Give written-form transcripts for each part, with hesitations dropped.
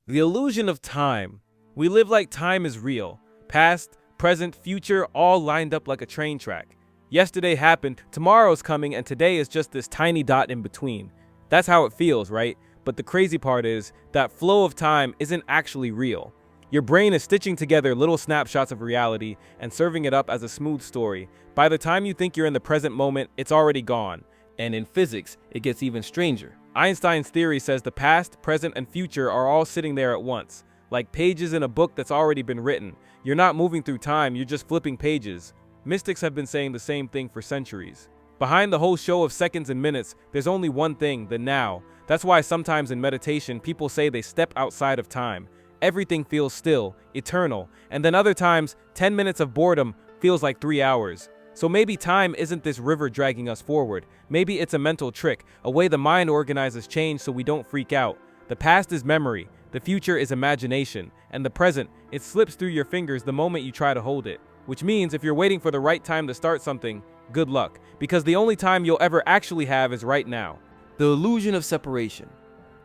The illusion of time. We live like time is real. Past, present, future, all lined up like a train track. Yesterday happened, tomorrow's coming, and today is just this tiny dot in between. That's how it feels, right? But the crazy part is, that flow of time isn't actually real. Your brain is stitching together little snapshots of reality and serving it up as a smooth story. By the time you think you're in the present moment, it's already gone. And in physics, it gets even stranger. Einstein's theory says the past, present, and future are all sitting there at once, like pages in a book that's already been written. You're not moving through time, you're just flipping pages. Mystics have been saying the same thing for centuries. Behind the whole show of seconds and minutes, there's only one thing, the now. That's why sometimes in meditation, people say they step outside of time. Everything feels still, eternal, and then other times, 10 minutes of boredom feels like 3 hours. So maybe time isn't this river dragging us forward. Maybe it's a mental trick, a way the mind organizes change so we don't freak out. The past is memory, the future is imagination, and the present, it slips through your fingers the moment you try to hold it. Which means if you're waiting for the right time to start something, good luck, because the only time you'll ever actually have is right now. The illusion of separation.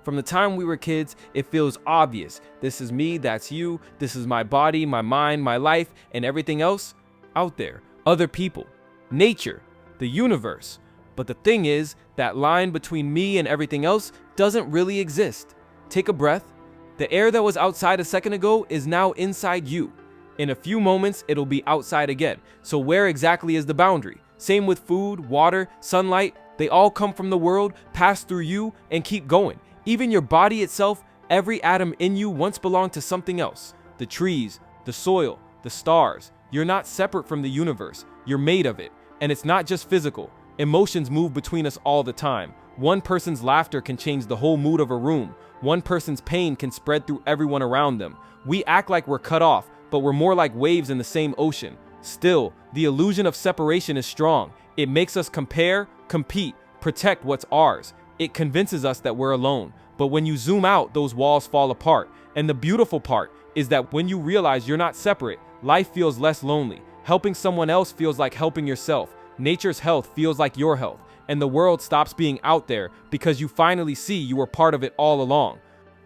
From the time we were kids, it feels obvious. This is me, that's you, this is my body, my mind, my life, and everything else out there. Other people, nature, the universe. But the thing is, that line between me and everything else doesn't really exist. Take a breath. The air that was outside a second ago is now inside you. In a few moments, it'll be outside again. So where exactly is the boundary? Same with food, water, sunlight. They all come from the world, pass through you, and keep going. Even your body itself, every atom in you once belonged to something else. The trees, the soil, the stars. You're not separate from the universe. You're made of it. And it's not just physical. Emotions move between us all the time. One person's laughter can change the whole mood of a room. One person's pain can spread through everyone around them. We act like we're cut off, but we're more like waves in the same ocean. Still, the illusion of separation is strong. It makes us compare, compete, protect what's ours. It convinces us that we're alone. But when you zoom out, those walls fall apart. And the beautiful part is that when you realize you're not separate, life feels less lonely. Helping someone else feels like helping yourself. Nature's health feels like your health. And the world stops being out there because you finally see you were part of it all along.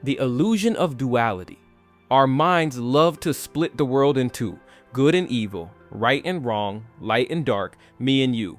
The illusion of duality. Our minds love to split the world in two. Good and evil, right and wrong, light and dark, me and you.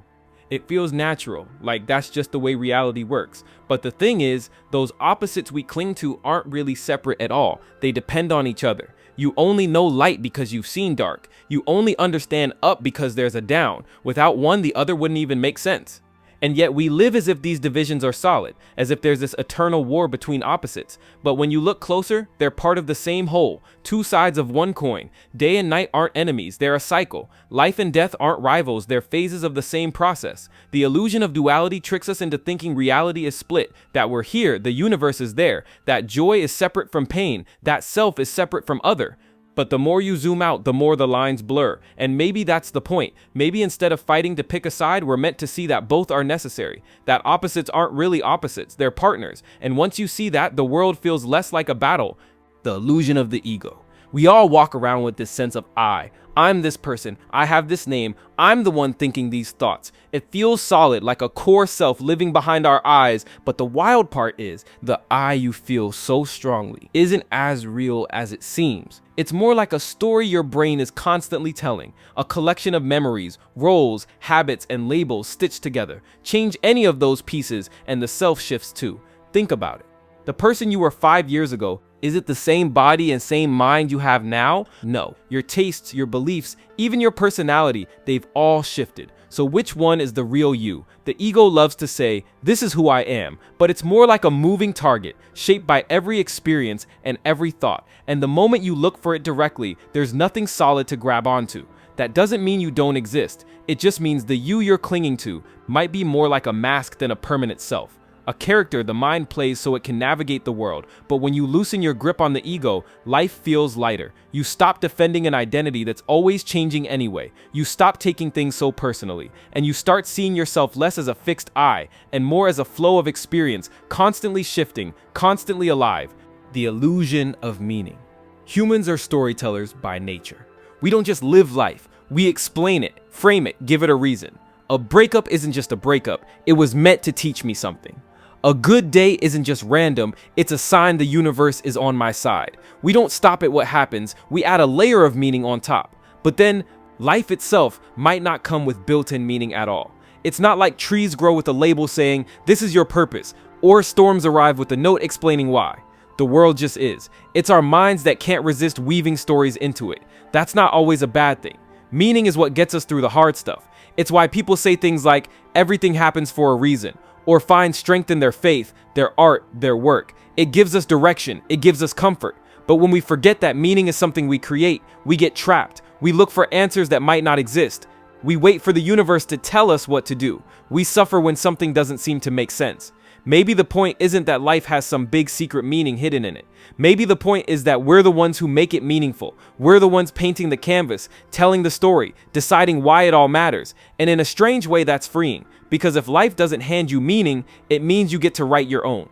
It feels natural, like that's just the way reality works. But the thing is, those opposites we cling to aren't really separate at all. They depend on each other. You only know light because you've seen dark. You only understand up because there's a down. Without one, the other wouldn't even make sense. And yet we live as if these divisions are solid, as if there's this eternal war between opposites. But when you look closer, they're part of the same whole, two sides of one coin. Day and night aren't enemies, they're a cycle. Life and death aren't rivals, they're phases of the same process. The illusion of duality tricks us into thinking reality is split, that we're here, the universe is there, that joy is separate from pain, that self is separate from other. But the more you zoom out, the more the lines blur. And maybe that's the point. Maybe instead of fighting to pick a side, we're meant to see that both are necessary. That opposites aren't really opposites, they're partners. And once you see that, the world feels less like a battle. The illusion of the ego. We all walk around with this sense of I'm this person, I have this name, I'm the one thinking these thoughts. It feels solid, like a core self living behind our eyes, but the wild part is, the I you feel so strongly isn't as real as it seems. It's more like a story your brain is constantly telling, a collection of memories, roles, habits, and labels stitched together. Change any of those pieces and the self shifts too. Think about it. The person you were 5 years ago, is it the same body and same mind you have now? No. Your tastes, your beliefs, even your personality, they've all shifted. So which one is the real you? The ego loves to say, this is who I am, but it's more like a moving target, shaped by every experience and every thought. And the moment you look for it directly, there's nothing solid to grab onto. That doesn't mean you don't exist. It just means the you you're clinging to might be more like a mask than a permanent self. A character the mind plays so it can navigate the world, but when you loosen your grip on the ego, life feels lighter. You stop defending an identity that's always changing anyway. You stop taking things so personally, and you start seeing yourself less as a fixed I, and more as a flow of experience, constantly shifting, constantly alive. The illusion of meaning. Humans are storytellers by nature. We don't just live life, we explain it, frame it, give it a reason. A breakup isn't just a breakup, it was meant to teach me something. A good day isn't just random, it's a sign the universe is on my side. We don't stop at what happens, we add a layer of meaning on top. But then, life itself might not come with built-in meaning at all. It's not like trees grow with a label saying, "This is your purpose," or storms arrive with a note explaining why. The world just is. It's our minds that can't resist weaving stories into it. That's not always a bad thing. Meaning is what gets us through the hard stuff. It's why people say things like, "Everything happens for a reason," or find strength in their faith, their art, their work. It gives us direction, it gives us comfort. But when we forget that meaning is something we create, we get trapped. We look for answers that might not exist. We wait for the universe to tell us what to do. We suffer when something doesn't seem to make sense. Maybe the point isn't that life has some big secret meaning hidden in it. Maybe the point is that we're the ones who make it meaningful. We're the ones painting the canvas, telling the story, deciding why it all matters. And in a strange way, that's freeing. Because if life doesn't hand you meaning, it means you get to write your own.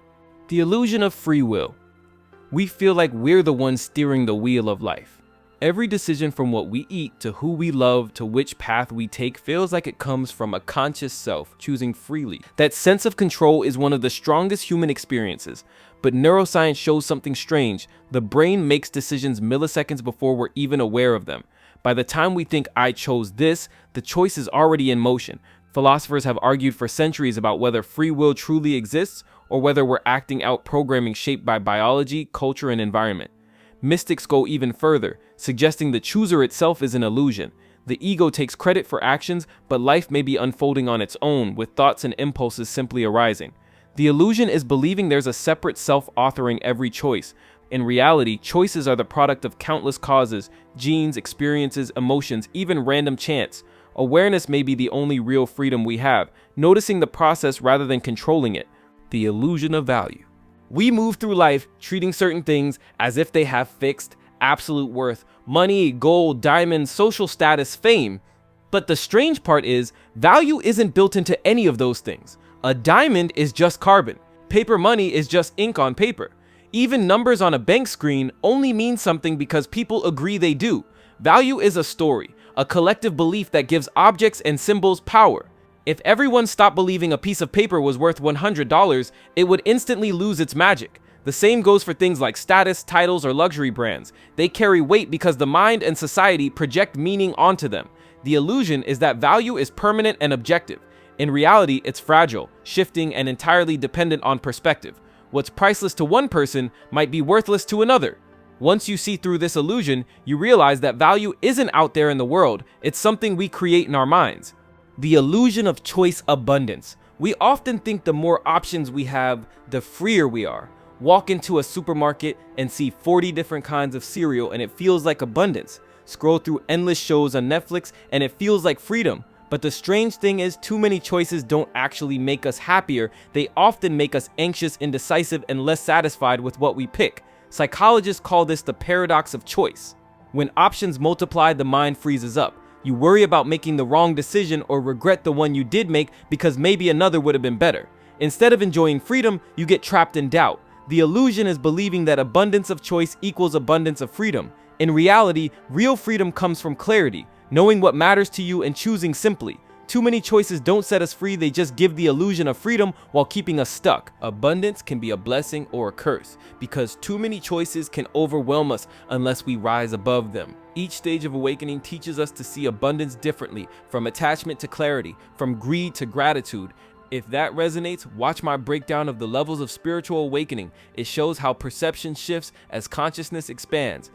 The illusion of free will. We feel like we're the ones steering the wheel of life. Every decision, from what we eat to who we love to which path we take, feels like it comes from a conscious self choosing freely. That sense of control is one of the strongest human experiences. But neuroscience shows something strange. The brain makes decisions milliseconds before we're even aware of them. By the time we think "I chose this," the choice is already in motion. Philosophers have argued for centuries about whether free will truly exists or whether we're acting out programming shaped by biology, culture, and environment. Mystics go even further, suggesting the chooser itself is an illusion. The ego takes credit for actions, but life may be unfolding on its own, with thoughts and impulses simply arising. The illusion is believing there's a separate self authoring every choice. In reality, choices are the product of countless causes, genes, experiences, emotions, even random chance. Awareness may be the only real freedom we have, noticing the process rather than controlling it. The illusion of value. We move through life treating certain things as if they have fixed, absolute worth: money, gold, diamonds, social status, fame. But the strange part is, value isn't built into any of those things. A diamond is just carbon. Paper money is just ink on paper. Even numbers on a bank screen only mean something because people agree they do. Value is a story, a collective belief that gives objects and symbols power. If everyone stopped believing a piece of paper was worth $100, it would instantly lose its magic. The same goes for things like status, titles, or luxury brands. They carry weight because the mind and society project meaning onto them. The illusion is that value is permanent and objective. In reality, it's fragile, shifting, and entirely dependent on perspective. What's priceless to one person might be worthless to another. Once you see through this illusion, you realize that value isn't out there in the world, it's something we create in our minds. The illusion of choice abundance. We often think the more options we have, the freer we are. Walk into a supermarket and see 40 different kinds of cereal and it feels like abundance. Scroll through endless shows on Netflix and it feels like freedom. But the strange thing is, too many choices don't actually make us happier. They often make us anxious, indecisive, and less satisfied with what we pick. Psychologists call this the paradox of choice. When options multiply, the mind freezes up. You worry about making the wrong decision or regret the one you did make because maybe another would have been better. Instead of enjoying freedom, you get trapped in doubt. The illusion is believing that abundance of choice equals abundance of freedom. In reality, real freedom comes from clarity, knowing what matters to you and choosing simply. Too many choices don't set us free, they just give the illusion of freedom while keeping us stuck. Abundance can be a blessing or a curse, because too many choices can overwhelm us unless we rise above them. Each stage of awakening teaches us to see abundance differently, from attachment to clarity, from greed to gratitude. If that resonates, watch my breakdown of the levels of spiritual awakening. It shows how perception shifts as consciousness expands.